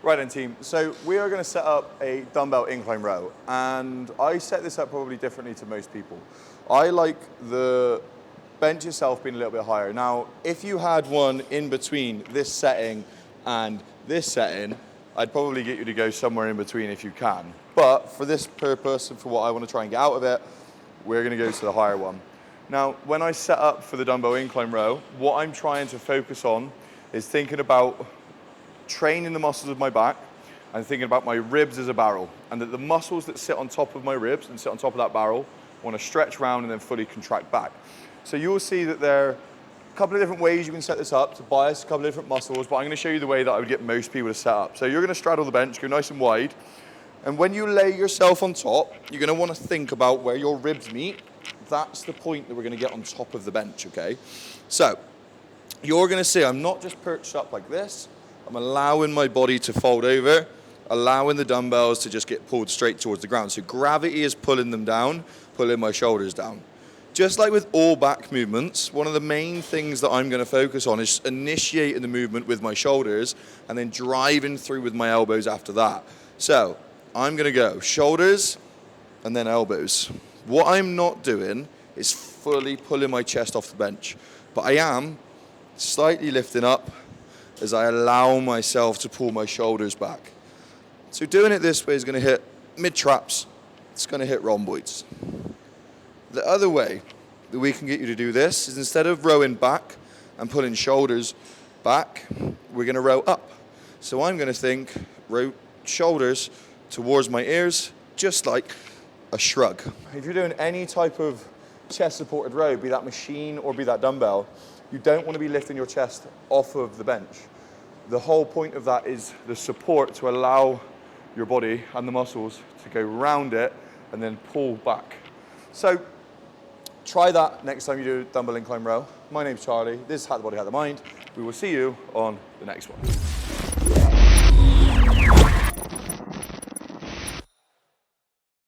Right then team, so we are going to set up a dumbbell incline row, and I set this up probably differently to most people. I like the bench itself being a little bit higher. Now, if you had one in between this setting and this setting, I'd probably get you to go somewhere in between if you can. But for this purpose and for what I want to try and get out of it, we're going to go to the higher one. Now, when I set up for the dumbbell incline row, what I'm trying to focus on is thinking about training the muscles of my back and thinking about my ribs as a barrel, and that the muscles that sit on top of my ribs and sit on top of that barrel want to stretch round and then fully contract back. So you'll see that there are a couple of different ways you can set this up to bias a couple of different muscles, but I'm going to show you the way that I would get most people to set up. So you're going to straddle the bench, go nice and wide, and when you lay yourself on top, you're going to want to think about where your ribs meet. That's the point that we're going to get on top of the bench, okay? So you're going to see I'm not just perched up like this. I'm allowing my body to fold over, allowing the dumbbells to just get pulled straight towards the ground. So gravity is pulling them down, pulling my shoulders down. Just like with all back movements, one of the main things that I'm going to focus on is initiating the movement with my shoulders and then driving through with my elbows after that. So I'm going to go shoulders and then elbows. What I'm not doing is fully pulling my chest off the bench, but I am slightly lifting up as I allow myself to pull my shoulders back. So doing it this way is going to hit mid-traps, it's going to hit rhomboids. The other way that we can get you to do this is instead of rowing back and pulling shoulders back, we're going to row up. So I'm going to think, row shoulders towards my ears, just like a shrug. If you're doing any type of chest-supported row, be that machine or be that dumbbell, you don't want to be lifting your chest off of the bench. The whole point of that is the support to allow your body and the muscles to go round it and then pull back. So try that next time you do dumbbell incline row. My name's Charlie. This is How the Body, How the Mind. We will see you on the next one.